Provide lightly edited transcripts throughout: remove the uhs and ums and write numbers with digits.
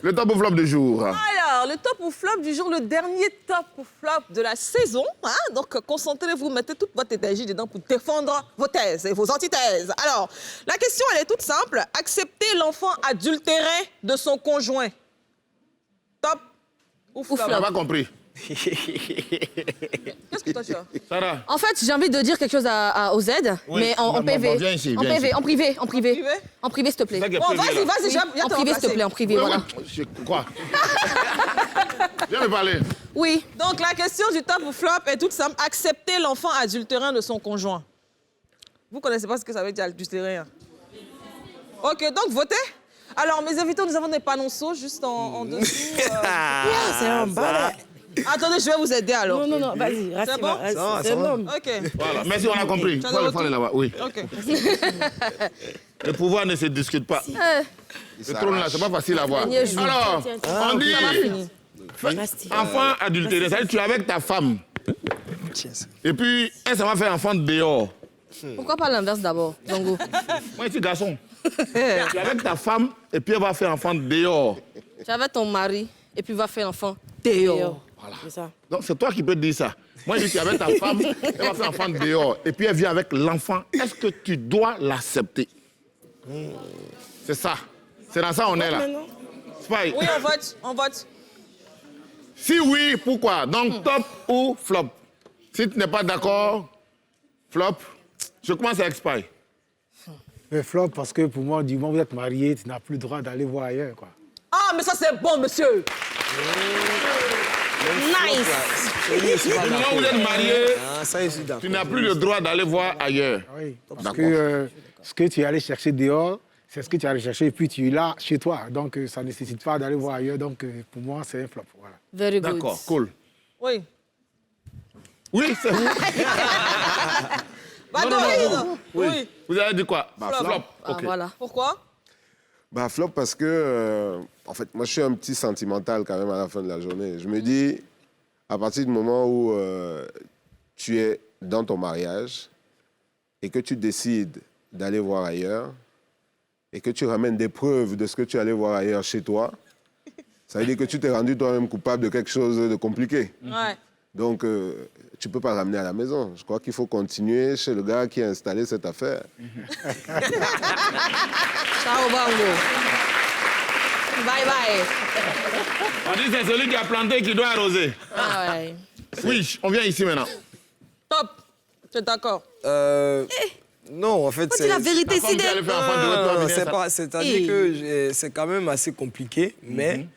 Le top ou flop du jour. Alors, le top ou flop du jour, le dernier top ou flop de la saison. Hein? Donc, concentrez-vous, mettez toute votre énergie dedans pour défendre vos thèses et vos antithèses. Alors, la question, elle est toute simple. Accepter l'enfant adultéré de son conjoint. Top ou flop? On n'a pas compris. Qu'est-ce que toi tu as? Sarah. En fait, j'ai envie de dire quelque chose au Z, Oui. mais en PV. Viens ici, en viens PV, ici. en privé, en privé. Privé? En privé, s'il te plaît. C'est ça qui est Bon, prévu, là. vas-y, viens En te privé, s'il te remplacer. plaît, en privé, voilà. Quoi? Viens me parler. Oui. Donc, la question du top ou flop est toute simple. Accepter l'enfant adultérin de son conjoint. Vous connaissez pas ce que ça veut dire adultérin? OK, donc votez. Alors, mes invités, nous avons des panonceaux juste en dessous. C'est un balai. Attendez, je vais vous aider alors. Non, non, non, vas-y, C'est bon? c'est un homme. OK. Voilà. Merci, on a compris. Tu as Toi, le le fond est là-bas. Oui. OK. Le pouvoir ne se discute pas. Le trône là, c'est pas facile à voir. Dernier jour. Alors, on dit Mastic. enfant adultéré, c'est-à-dire tu es avec ta femme. Et puis, elle, ça va faire enfant dehors. Pourquoi pas l'inverse d'abord, Zongo? Moi, je suis garçon. Tu es avec ta femme et puis elle va faire enfant dehors. Tu avais ton mari et puis va faire l'enfant dehors. C'est ça. Donc, c'est toi qui peux dire ça. Moi, je dis, tu es avec ta femme, elle va faire enfant dehors. Et puis, elle vient avec l'enfant. Est-ce que tu dois l'accepter? C'est ça. C'est dans ça on est là. C'est pas... Oui, on vote. On vote. Si oui, pourquoi? Donc, top ou flop? Si tu n'es pas d'accord, flop, je commence à expire. Mais flop, parce que pour moi, du moment où vous êtes marié, tu n'as plus le droit d'aller voir ailleurs, quoi. Ah, mais ça, c'est bon, monsieur. Nice! Du moment où vous êtes marié, Ça, je suis d'accord. tu n'as plus le droit d'aller voir ailleurs. Oui, parce D'accord. que ce que tu es allé chercher dehors, c'est ce que tu es allé chercher et puis tu es là chez toi. Donc, ça ne nécessite pas d'aller voir ailleurs. Donc, pour moi, c'est un flop. Voilà. Very good. D'accord, cool. Oui. Oui, c'est vous. Bah, Non, non, oui. non, Oui. Vous avez dit quoi? Flop. Ah, Ok. voilà. Pourquoi? Bah, flop parce que, en fait, moi, je suis un petit sentimental quand même à la fin de la journée. Je me dis, à partir du moment où tu es dans ton mariage et que tu décides d'aller voir ailleurs et que tu ramènes des preuves de ce que tu allais voir ailleurs chez toi, ça veut dire que tu t'es rendu toi-même coupable de quelque chose de compliqué. Ouais. Donc, tu ne peux pas ramener à la maison. Je crois qu'il faut continuer chez le gars qui a installé cette affaire. Ciao, Bango. Bye bye. On dit c'est celui qui a planté qui doit arroser. Ah ouais. Oui, on vient ici maintenant. Top. Tu es d'accord? Non, en fait, C'est la vérité, Ta femme c'est qui allait des... faire enfant de toi, c'est ça. pas, c'est-à-dire que c'est quand même assez compliqué, mais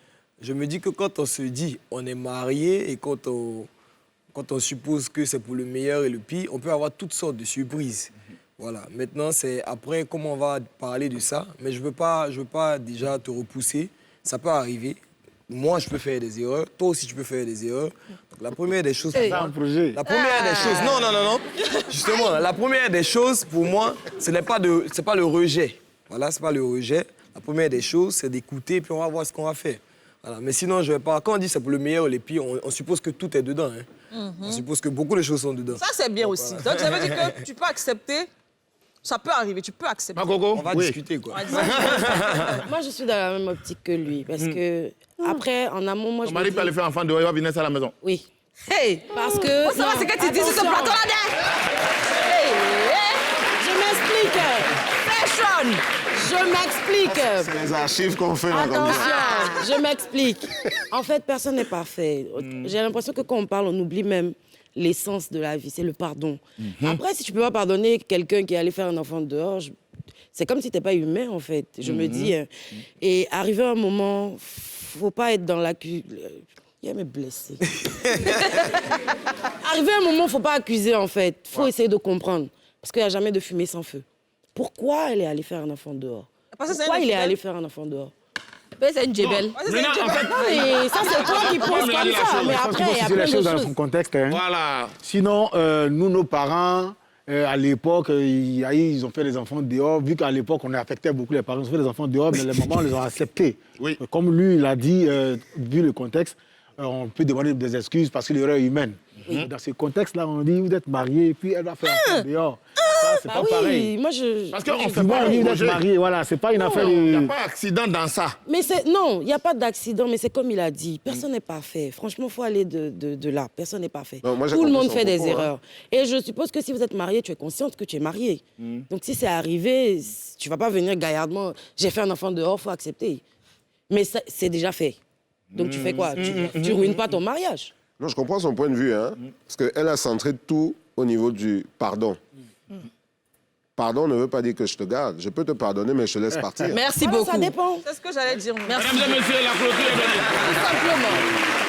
je me dis que quand on se dit on est marié et quand on suppose que c'est pour le meilleur et le pire, on peut avoir toutes sortes de surprises. Voilà. Maintenant, c'est après comment on va parler de ça, mais je veux pas déjà te repousser. Ça peut arriver. Moi, je peux faire des erreurs. Toi aussi, tu peux faire des erreurs. Donc, la première des choses... C'est un projet. La première des choses... Non, non, non, non. Justement, la première des choses, pour moi, c'est pas le rejet. Voilà, c'est pas le rejet. La première des choses, c'est d'écouter, puis on va voir ce qu'on va faire. Voilà. Mais sinon, je vais pas... Quand on dit c'est pour le meilleur ou le pire, on suppose que tout est dedans. Hein. On suppose que beaucoup de choses sont dedans. Ça, c'est bien aussi. Donc, ça veut dire que tu peux accepter. Ça peut arriver, tu peux accepter. Magogo? On va discuter, quoi. Moi, je suis dans la même optique que lui. Parce que, après, en amont, moi, Ton je. mari peut aller faire enfant dehors, il va venir ça à la maison. Oui. Hey! Parce que. Oh, ça va, c'est que tu dis sur ce attention. plateau-là? Hey! Je m'explique. Fashion! Je m'explique. C'est les archives qu'on fait là, comme ça. Attention, je m'explique. En fait, personne n'est parfait. J'ai l'impression que quand on parle, on oublie même l'essence de la vie, c'est le pardon. Après, si tu peux pas pardonner quelqu'un qui est allé faire un enfant dehors, c'est comme si tu n'es pas humain, en fait. Je me dis. Et arriver à un moment, faut pas être dans l'accusation. Il me blessé. Arriver à un moment, faut pas accuser, en fait. Faut essayer de comprendre. Parce qu'il n'y a jamais de fumée sans feu. Pourquoi elle est allée faire un enfant dehors? Parce que c'est Pourquoi un il est infidèle. allé faire un enfant dehors? C'est une jébelle. Parce que c'est Maintenant, un en fait, Non, mais ça, c'est toi qui penses mais comme la ça. chose, Mais Je pense après, qu'il faut il y a situer plein les de choses dans choses. son contexte. Hein. voilà. Sinon, nous, nos parents, à l'époque, ils ont fait des enfants dehors. Vu qu'à l'époque, on affectait beaucoup les parents, ils ont fait des enfants dehors, mais les mamans les ont acceptés. Oui. Comme lui, il a dit, vu le contexte, on peut demander des excuses parce que l'erreur est humaine. Dans ce contexte-là, on dit, vous êtes mariés, puis elle va faire un enfant dehors. Ça, c'est Ah pas oui, pareil. moi je... Parce qu'on C'est fait bon, pas on dit d'être Roger. marié, voilà, c'est pas une affaire Il n'y a de... pas d'accident dans ça. Mais c'est... Non, il n'y a pas d'accident, mais c'est comme il a dit. Personne n'est parfait. Franchement, il faut aller de là. Personne n'est parfait. Non, moi, j'ai Tout le compris monde son fait des propos, hein. erreurs. Et je suppose que si vous êtes marié, tu es consciente que tu es marié. Donc si c'est arrivé, tu ne vas pas venir gaillardement. J'ai fait un enfant dehors, il faut accepter. Mais ça, c'est déjà fait. Donc tu fais quoi? Tu ruines pas ton mariage. Non, je comprends son point de vue, hein, parce qu'elle a centré tout au niveau du pardon. Pardon ne veut pas dire que je te garde. Je peux te pardonner, mais je te laisse partir. Merci Voilà, beaucoup. ça dépend. C'est ce que j'allais dire. Merci. Mesdames et messieurs, la clôture est donnée. Tout simplement.